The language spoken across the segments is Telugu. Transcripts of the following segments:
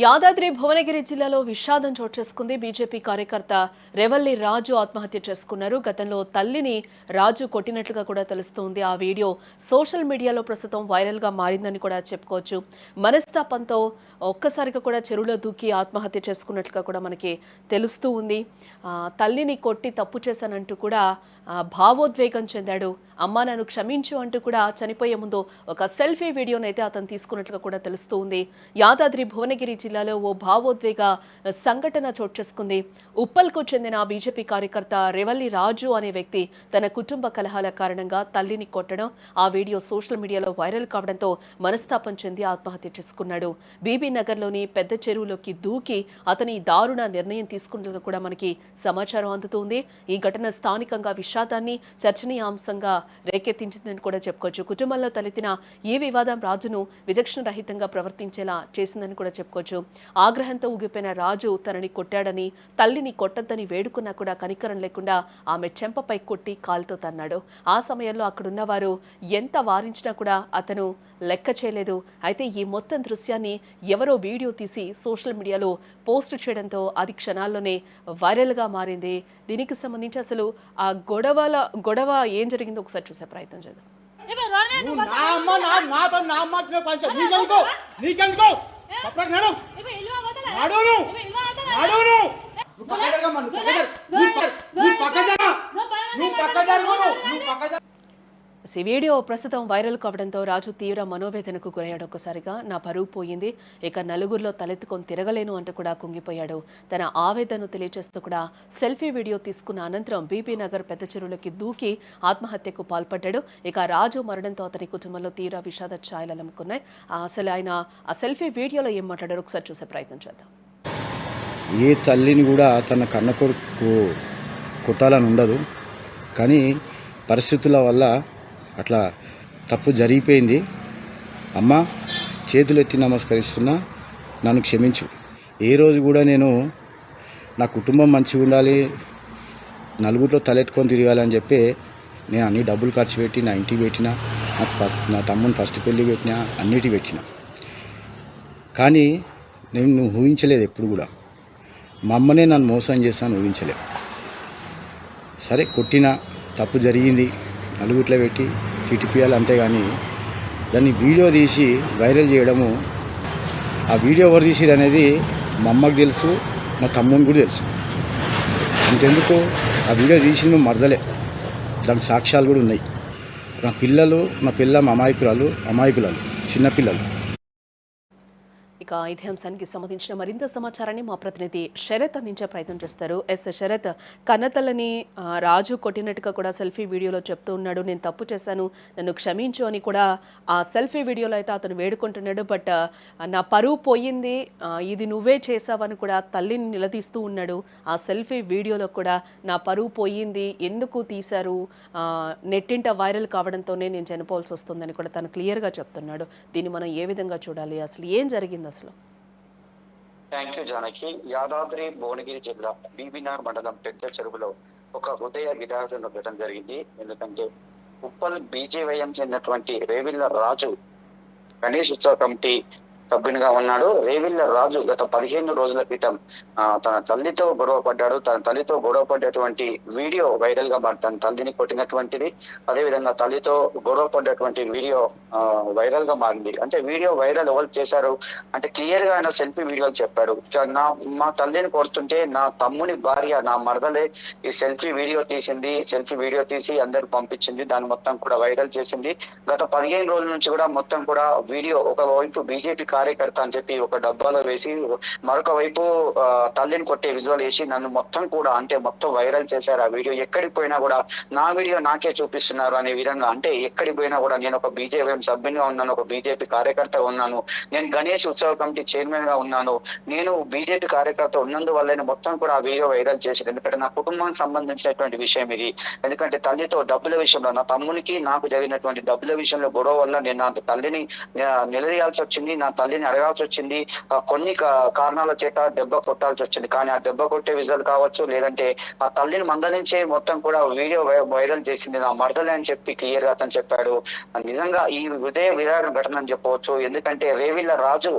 యాదాద్రి భువనగిరి జిల్లాలో విషాదం చోటు చేసుకుంది. బీజేపీ కార్యకర్త రెవల్లి రాజు ఆత్మహత్య చేసుకున్నారు. గతంలో తల్లిని రాజు కొట్టినట్లుగా కూడా తెలుస్తోంది. ఆ వీడియో సోషల్ మీడియాలో ప్రస్తుతం వైరల్ గా మారిందని కూడా చెప్పుకోవచ్చు. మనస్తాపంతో ఒక్కసారిగా కూడా చెరువులో దూకి ఆత్మహత్య చేసుకున్నట్లుగా కూడా మనకి తెలుస్తూ ఉంది. తల్లిని కొట్టి తప్పు చేశానంటూ కూడా భావోద్వేగం చెందాడు. అమ్మా నన్ను క్షమించు అంటూ కూడా చనిపోయే ముందు ఒక సెల్ఫీ వీడియోనైతే అతను తీసుకున్నట్లుగా కూడా తెలుస్తూ ఉంది. యాదాద్రి భువనగిరి జిల్లాలో ఓ భావోద్వేగ సంఘటన చోటు చేసుకుంది. ఉప్పల్కు చెందిన బీజేపీ కార్యకర్త రెవల్లి రాజు అనే వ్యక్తి తన కుటుంబ కలహాల కారణంగా తల్లిని కొట్టడం, ఆ వీడియో సోషల్ మీడియాలో వైరల్ కావడంతో మనస్తాపం చెంది ఆత్మహత్య చేసుకున్నాడు. బీబీ నగర్లోని పెద్ద చెరువులోకి దూకి అతని దారుణ నిర్ణయం తీసుకున్నట్లు కూడా మనకి సమాచారం అందుతుంది. ఈ ఘటన స్థానికంగా విషాదాన్ని చర్చనీయాంశంగా రేకెత్తించిందని కూడా చెప్పుకోవచ్చు. కుటుంబంలో తలెత్తిన ఈ వివాదం రాజును విచక్షణ రహితంగా ప్రవర్తించేలా చేసిందని కూడా చెప్పుకోవచ్చు. ఆగ్రహంతో ఊగిపోయిన రాజు తనని కొట్టాడని, తల్లిని కొట్టద్దని వేడుకున్నా కూడా కనికరం లేకుండా ఆమె చెంపపై కొట్టి కాలుతో తన్నాడు. ఆ సమయంలో అక్కడున్న వారు ఎంత వారించినా కూడా అతను లెక్క చేయలేదు. అయితే ఈ మొత్తం దృశ్యాన్ని ఎవరో వీడియో తీసి సోషల్ మీడియాలో పోస్ట్ చేయడంతో అది క్షణాల్లోనే వైరల్గా మారింది. దీనికి సంబంధించి అసలు ఆ గొడవ ఏం జరిగిందో ఒకసారి చూసే ప్రయత్నం చేద్దాం. ఈ వీడియో ప్రస్తుతం వైరల్ కావడంతో రాజు తీవ్ర మనోవేదనకు గురయ్యాడు. ఒక్కసారిగా నా పరువు పోయింది, ఇక నలుగురిలో తలెత్తుకొని తిరగలేను అంటూ కూడా కుంగిపోయాడు. తన ఆవేదనను తెలియజేస్తూ కూడా సెల్ఫీ వీడియో తీసుకున్న అనంతరం బీబీ నగర్ పెద్ద చెరువులోకి దూకి ఆత్మహత్యకు పాల్పడ్డాడు. ఇక రాజు మరణంతో అతని కుటుంబంలో తీవ్ర విషాద ఛాయలు అలుముకున్నాయి. అసలు ఆయన ఆ సెల్ఫీ వీడియోలో ఏం మాట్లాడారో ఒకసారి చూసే ప్రయత్నం చేద్దాం. ఏ తల్లిని కూడా తన కన్న కొడుకు కొట్టాలని ఉండదు, కానీ పరిస్థితుల వల్ల అట్లా తప్పు జరిగిపోయింది. అమ్మ చేతులెత్తి నమస్కరిస్తున్నా, నన్ను క్షమించు. ఏ రోజు కూడా నేను నా కుటుంబం మంచిగా ఉండాలి, నలుగురిలో తలెత్తుకొని తిరగాలని చెప్పి నేను అన్ని డబ్బులు ఖర్చు పెట్టి నా ఇంటికి పెట్టిన, నా తమ్ముని ఫస్ట్ పెళ్ళి పెట్టిన, అన్నిటికి పెట్టిన. కానీ నేను ఊహించలేదు ఎప్పుడు కూడా. మా అమ్మనే నన్ను మోసం చేస్తాను ఊహించలేదు. సరే కొట్టిన తప్పు జరిగింది, నలుగురిలో పెట్టి చిటిపియాలి, అంతేగాని దాన్ని వీడియో తీసి వైరల్ చేయడము, ఆ వీడియో ఎవరు తీసిరు అనేది మా అమ్మకు తెలుసు, మా తమ్ముని కూడా తెలుసు. అంతెందుకు ఆ వీడియో తీసింది మరదలే, దానికి సాక్ష్యాలు కూడా ఉన్నాయి. నా పిల్ల అమాయకురాలు చిన్నపిల్లలు. ఇక ఇదే అంశానికి సంబంధించిన మరింత సమాచారాన్ని మా ప్రతినిధి శరత్ అందించే ప్రయత్నం చేస్తారు. శరత్, కన్నతల్లని రాజు కొట్టినట్టుగా కూడా సెల్ఫీ వీడియోలో చెప్తూ ఉన్నాడు. నేను తప్పు చేశాను, నన్ను క్షమించు అని కూడా ఆ సెల్ఫీ వీడియోలో అయితే అతను వేడుకుంటున్నాడు. బట్ నా పరువు పోయింది, ఇది నువ్వే చేసావని కూడా తల్లిని నిలదీస్తూ ఉన్నాడు. ఆ సెల్ఫీ వీడియోలో కూడా నా పరువు పోయింది, ఎందుకు తీశారు, నెట్టింట వైరల్ కావడంతోనే నేను చనిపోవాల్సి వస్తుందని కూడా తను క్లియర్గా చెప్తున్నాడు. దీన్ని మనం ఏ విధంగా చూడాలి, అసలు ఏం జరిగింది? Thank you Janaki. యాదాద్రి భువనగిరి జిల్లా బీబీనార్ మండలం పెద్ద చెరువులో ఒక హృదయ విదారణ ఘటన జరిగింది. ఎందుకంటే ఉప్పల్ బీజేవైఎం చెందినటువంటి రేవిల్ల రాజు గణేష్ ఉత్సవ కమిటీ సభ్యునిగా ఉన్నాడు. రేవిల్ల రాజు గత 15 రోజుల క్రితం తన తల్లితో గొడవ పడ్డాడు. తన తల్లితో గొడవ పడ్డటువంటి వీడియో వైరల్ గా తన తల్లిని కొట్టినటువంటిది, అదేవిధంగా తల్లితో గొడవ పడ్డటువంటి వీడియో వైరల్ గా మారింది. అంటే వీడియో వైరల్ ఎవరు చేశారు అంటే క్లియర్ గా ఆయన సెల్ఫీ వీడియోలు చెప్పాడు. మా తల్లిని కొడుతుంటే నా తమ్ముని భార్య, నా మరదలే ఈ సెల్ఫీ వీడియో తీసింది, సెల్ఫీ వీడియో తీసి అందరికి పంపించింది, దాన్ని మొత్తం కూడా వైరల్ చేసింది. గత 15 రోజుల నుంచి కూడా మొత్తం కూడా వీడియో ఒకవైపు బీజేపీ కార్యకర్త అని చెప్పి ఒక డబ్బాలో వేసి, మరొక వైపు తల్లిని కొట్టే విజువల్ వేసి నన్ను మొత్తం కూడా అంటే మొత్తం వైరల్ చేశారు. ఆ వీడియో ఎక్కడికి పోయినా కూడా నా వీడియో నాకే చూపిస్తున్నారు అనే విధంగా, అంటే ఎక్కడికి పోయినా కూడా నేను ఒక బీజేపీ సభ్యునిగా ఉన్నాను, ఒక బీజేపీ కార్యకర్త ఉన్నాను, నేను గణేష్ ఉత్సవ కమిటీ చైర్మన్ గా ఉన్నాను, నేను బీజేపీ కార్యకర్త ఉన్నందువల్లనే మొత్తం కూడా ఆ వీడియో వైరల్ చేశారు. ఎందుకంటే నా కుటుంబానికి సంబంధించినటువంటి విషయం ఇది. ఎందుకంటే తల్లితో డబ్బుల విషయంలో, నా తమ్మునికి నాకు జరిగినటువంటి డబ్బుల విషయంలో గొడవ వల్ల నేను నా తల్లిని నిలదీయాల్సి వచ్చింది, నా తల్లిని అడగాల్సి వచ్చింది. కొన్ని కారణాల చేత దెబ్బ కొట్టాల్సి వచ్చింది. కానీ ఆ దెబ్బ కొట్టే విజువల్ కావచ్చు, లేదంటే ఆ తల్లిని మందలించే మొత్తం కూడా వీడియో వైరల్ చేసింది నా మరదలే అని చెప్పి క్లియర్ గా అతను చెప్పాడు. నిజంగా ఈ ఉదయ విరాగ ఘటన అని చెప్పవచ్చు. ఎందుకంటే రేవిళ్ళ రాజు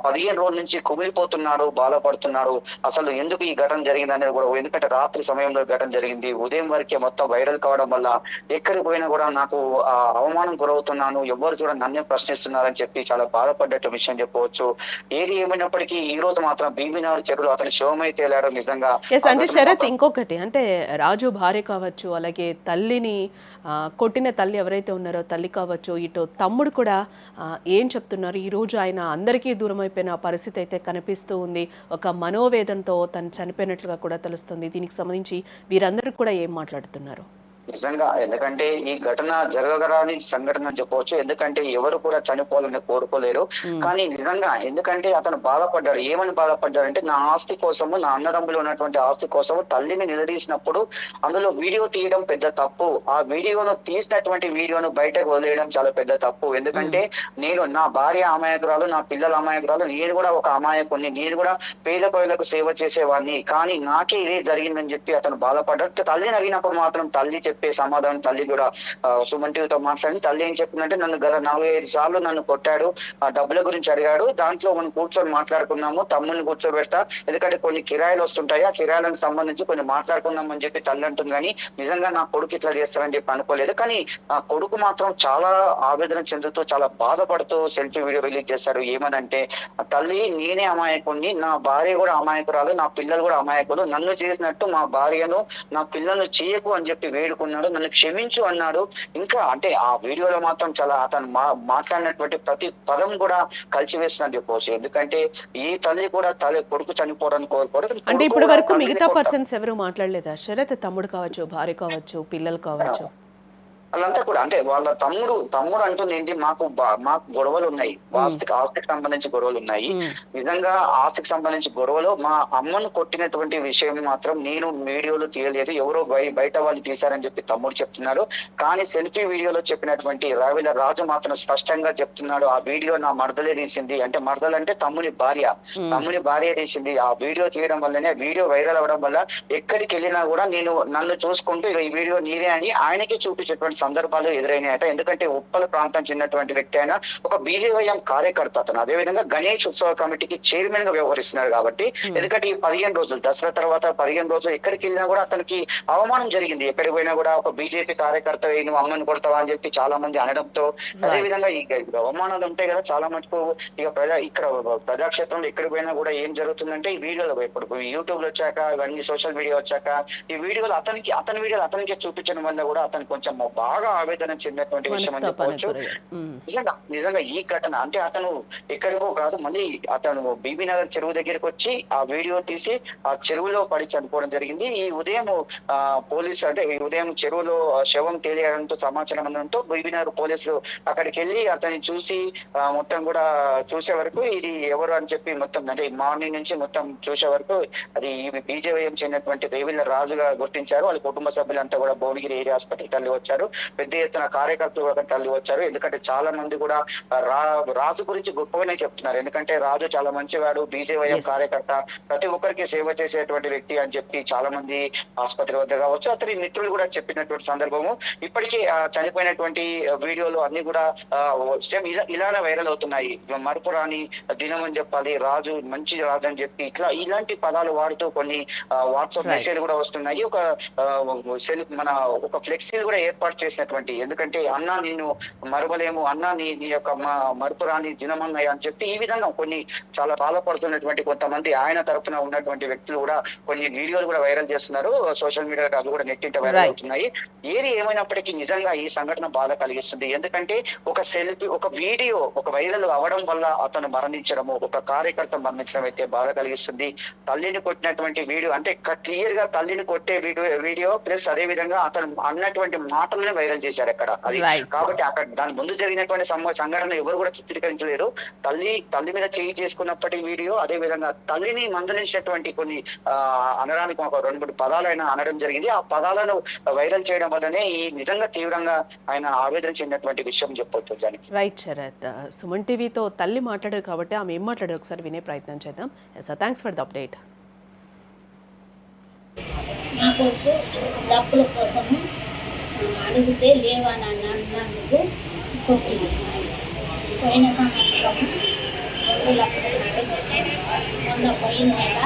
15 రోజుల నుంచి కుమిలిపోతున్నాడు, బాధపడుతున్నాడు. అసలు ఎందుకు ఈ ఘటన జరిగింది అనేది కూడా, ఎందుకంటే రాత్రి సమయంలో ఘటన జరిగింది, ఉదయం వరకే మొత్తం వైరల్ కావడం వల్ల ఎక్కడికి పోయినా కూడా నాకు అవమానం గురవుతున్నాను, ఎవరు కూడా నన్నే ప్రశ్నిస్తున్నారని చెప్పి చాలా బాధపడ్డట్టు విషయం చెప్పవచ్చు. ఏది ఏమైనప్పటికీ ఈ రోజు మాత్రం బీబీనగర్ చెరువులో అతని శవమై తేలాడు. నిజంగా అంటే శరత్, ఇంకొకటి అంటే రాజు భార్య కావచ్చు, అలాగే తల్లిని కొట్టిన తల్లి ఎవరైతే ఉన్నారో తల్లి కావచ్చు, ఇటు తమ్ముడు కూడా ఏం చెప్తున్నారు? ఈరోజు ఆయన అందరికీ దూరం అయిపోయిన పరిస్థితి అయితే కనిపిస్తూ ఉంది. ఒక మనోవేదనతో తను చనిపోయినట్లుగా కూడా తెలుస్తుంది. దీనికి సంబంధించి వీరందరూ కూడా ఏం మాట్లాడుతున్నారు? నిజంగా, ఎందుకంటే ఈ ఘటన జరగరాని సంఘటన అని చెప్పవచ్చు. ఎందుకంటే ఎవరు కూడా చనిపోవాలని కోరుకోలేరు. కానీ నిజంగా, ఎందుకంటే అతను బాధపడ్డాడు. ఏమని బాధపడ్డాడంటే, నా ఆస్తి కోసము, నా అన్నదమ్ములు ఉన్నటువంటి ఆస్తి కోసము తల్లిని నిలదీసినప్పుడు అందులో వీడియో తీయడం పెద్ద తప్పు. ఆ వీడియోను తీసినటువంటి వీడియోను బయటకు వదిలేయడం చాలా పెద్ద తప్పు. ఎందుకంటే నేను, నా భార్య అమాయకురాలు, నా పిల్లల అమాయకురాలు, నేను కూడా ఒక అమాయకుని, నేను కూడా పేద ప్రజలకు సేవ చేసేవాడిని, కానీ నాకే ఇదే జరిగిందని చెప్పి అతను బాధపడ్డాడు. తల్లిని అడిగినప్పుడు మాత్రం తల్లి చెప్పే సమాధానం, తల్లి కూడా సుమన్ టీవీతో మాట్లాడి తల్లి ఏం చెప్తుందంటే, నన్ను గత 4-5 సార్లు నన్ను కొట్టాడు, ఆ డబ్బుల గురించి అడిగాడు, దాంట్లో మనం కూర్చొని మాట్లాడుకున్నాము, తమ్ముల్ని కూర్చోబెడతా, ఎందుకంటే కొన్ని కిరాయిలు వస్తుంటాయి, ఆ కిరాయిలకు సంబంధించి కొన్ని మాట్లాడుకుందాం అని చెప్పి తల్లి అంటుంది. కానీ నిజంగా నా కొడుకు ఇట్లా చేస్తారని చెప్పి అనుకోలేదు. కానీ ఆ కొడుకు మాత్రం చాలా ఆవేదన చెందుతూ, చాలా బాధపడుతూ సెల్ఫీ వీడియో రిలీజ్ చేశాడు. ఏమనంటే, తల్లి నేనే అమాయకుడిని, నా భార్య కూడా అమాయకురాలు, నా పిల్లలు కూడా అమాయకులు, నన్ను చేసినట్టు మా భార్యను, నా పిల్లలను చేయకు అని చెప్పి వేడుకున్నాడు, నన్ను క్షమించు అన్నాడు. ఇంకా అంటే ఆ వీడియోలో మాత్రం చాలా అతను మాట్లాడినటువంటి ప్రతి పదం కూడా కలిసివేస్తుందని చెప్పవచ్చు. ఎందుకంటే ఈ తల్లి కూడా కొడుకు చనిపోవడానికి కోరుకోరు. అంటే ఇప్పటి వరకు మిగతా పర్సన్స్ ఎవరు మాట్లాడలేదా శరత్? తమ్ముడు కావచ్చు, భార్య కావచ్చు, పిల్లలు కావచ్చు, వాళ్ళంతా కూడా అంటే వాళ్ళ తమ్ముడు అంటుంది ఏంటి, మాకు గొడవలు ఉన్నాయి, ఆస్తికి సంబంధించి గొడవలు ఉన్నాయి. నిజంగా ఆస్తికి సంబంధించి గొడవలు, మా అమ్మను కొట్టినటువంటి విషయం మాత్రం నేను వీడియోలో తీయలేదు, ఎవరో బయట వాళ్ళు తీశారని చెప్పి తమ్ముడు చెప్తున్నాడు. కానీ సెల్ఫీ వీడియోలో చెప్పినటువంటి రావిల రాజు మాత్రం స్పష్టంగా చెప్తున్నాడు, ఆ వీడియో నా మరదలే తీసింది. అంటే మరదలంటే తమ్ముని భార్య తీసింది. ఆ వీడియో తీయడం వల్లనే, వీడియో వైరల్ అవడం వల్ల ఎక్కడికి వెళ్ళినా కూడా నన్ను చూసుకుంటూ ఈ వీడియో నీరే అని ఆయనకి చూపించేటువంటి సందర్భాలు ఎదురైనాయట. ఎందుకంటే ఉప్పల ప్రాంతం చెందినటువంటి వ్యక్తి అయినా ఒక బీజేవైఎం కార్యకర్త అతను. అదేవిధంగా గణేష్ ఉత్సవ కమిటీకి చైర్మన్ గా వ్యవహరిస్తున్నారు కాబట్టి, ఎందుకంటే ఈ 15 రోజులు, దసరా తర్వాత 15 రోజులు ఎక్కడికి వెళ్ళినా కూడా అతనికి అవమానం జరిగింది. ఎక్కడికి పోయినా కూడా ఒక బీజేపీ కార్యకర్త నువ్వు అమ్మని కొడతావా అని చెప్పి చాలా మంది అనడంతో, అదేవిధంగా ఈ అవమానాలు ఉంటాయి కదా చాలా మటుకు. ఇక్కడ ప్రజాక్షేత్రంలో ఎక్కడికి పోయినా కూడా ఏం జరుగుతుందంటే, ఈ వీడియోలో ఇప్పుడు యూట్యూబ్ లో వచ్చాక, ఇవన్నీ సోషల్ మీడియా వచ్చాక, ఈ వీడియోలు అతని వీడియోలు అతనికే చూపించడం వల్ల కూడా అతను కొంచెం బాగా ఆవేదన చెందినటువంటి విషయం అని చెప్పవచ్చు. నిజంగా ఈ ఘటన అంటే, అతను ఎక్కడికో కాదు, మళ్ళీ అతను బీబీనగర్ చెరువు దగ్గరికి వచ్చి ఆ వీడియో తీసి ఆ చెరువులో పడి చనిపోవడం జరిగింది. ఈ ఉదయం పోలీసు, అంటే ఈ ఉదయం చెరువులో శవం తేలియడంతో సమాచారం అందడంతో బీబీనగర్ పోలీసులు అక్కడికి వెళ్ళి అతన్ని చూసి మొత్తం కూడా చూసే వరకు ఇది ఎవరు అని చెప్పి మొత్తం, అంటే మార్నింగ్ నుంచి మొత్తం చూసే వరకు అది బీజేవైఎం చెందినటువంటి రేవిళ్ళ రాజుగా గుర్తించారు. వాళ్ళ కుటుంబ సభ్యులంతా కూడా భువనగిరి ఏరియా హాస్పిటల్ తల్లి వచ్చారు, పెద్ద ఎత్తున కార్యకర్తలు కూడా తల్లి వచ్చారు. ఎందుకంటే చాలా మంది కూడా రాజు గురించి గొప్పగానే చెప్తున్నారు. ఎందుకంటే రాజు చాలా మంచివాడు, బీజేవైఎం కార్యకర్త, ప్రతి ఒక్కరికి సేవ చేసేటువంటి వ్యక్తి అని చెప్పి చాలా మంది ఆసుపత్రి వద్ద కావచ్చు, అతని మిత్రులు కూడా చెప్పినటువంటి సందర్భము. ఇప్పటికీ చనిపోయినటువంటి వీడియోలు అన్ని కూడా ఇలానే వైరల్ అవుతున్నాయి. మరుపురాని దినం అని చెప్పాలి, రాజు మంచి రాజు అని చెప్పి ఇలాంటి పదాలు వాడుతూ కొన్ని వాట్సాప్ మెసేజ్ కూడా వస్తున్నాయి. ఒక ఫ్లెక్సీలు కూడా ఏర్పాటు చేసినటువంటి, ఎందుకంటే అన్నా నిన్ను మరవలేము, అన్నా నీ యొక్క మరుపురాని దినమన్నయ్య అని చెప్పి ఈ విధంగా కొన్ని చాలా బాధపడుతున్నటువంటి కొంతమంది ఆయన తరఫున ఉన్నటువంటి వ్యక్తులు కూడా కొన్ని వీడియోలు కూడా వైరల్ చేస్తున్నారు సోషల్ మీడియాలో, అవి కూడా నెట్టింట వైరల్ అవుతున్నాయి. ఏది ఏమైనప్పటికీ నిజంగా ఈ సంఘటన బాధ కలిగిస్తుంది. ఎందుకంటే ఒక సెల్ఫీ, ఒక వీడియో ఒక వైరల్ అవడం వల్ల అతను మరణించడము, ఒక కార్యకర్త మరణించడం అయితే బాధ కలిగిస్తుంది. తల్లిని కొట్టినటువంటి వీడియో అంటే క్లియర్ గా తల్లిని కొట్టే వీడియో ప్లస్ అదే విధంగా అతను అన్నటువంటి మాటలను వైరల్ చేశారు అక్కడ. అది కాబట్టి అక్కడ దాని ముందు జరిగినటువంటి సంఘటన ఎవరు కూడా చిత్రీకరించలేరు. తల్లి మీద చేయి చేసుకున్నప్పటి వీడియో, అదే విధంగా తల్లిని మందలించినటువంటి కొన్ని అనడానికి ఒక 2-3 పదాలైనా అనడం జరిగింది. ఆ పదాలను వైరల్ చేయడం వల్లనే ఈ నిజంగా తీవ్రంగా ఆయన ఆవేదన చెందినటువంటి విషయం చెప్పొచ్చు. రైట్ శరత్, సుమన్ టీవీతో తల్లి మాట్లాడారు కాబట్టి ఆమె ఏం మాట్లాడారు ఒకసారి వినే ప్రయత్నం చేద్దాం. Thanks for the update. నా కొడుకు డబ్బుల కోసము అడిగితే లేవని అన్నందుకు కొట్టింది. పోయిన సంవత్సరం 2 లక్షలు వచ్చింది. మొన్న పోయిన నెల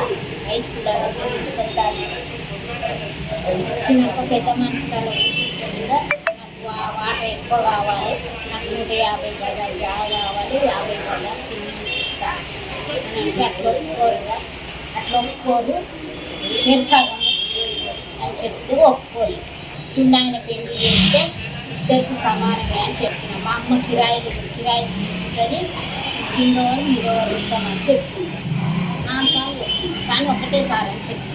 5 కిలోల పుస్తకాలు వచ్చినాక పెద్ద మనుషులలో కూర్చుంటుందా నాకు వాటర్ ఎక్కువ కావాలి, నాకు 150 గజాలు జాగా కావాలి, 50 గజాలు కింద ఇస్తాను అని అంటే అట్లా ఒప్పుకోరు చేరుసాగం అని చెప్తే ఒప్పుకోరు. చిన్న ఆయన పెళ్లి చేస్తే ఇద్దరికి సమానమే అని చెప్పిన. మా అమ్మ కిరాయి తీసుకుంటుంది, కింద వాళ్ళు మీద వాళ్ళు ఉంటామని చెప్పింది. కానీ ఒకటేసారి అని చెప్పింది.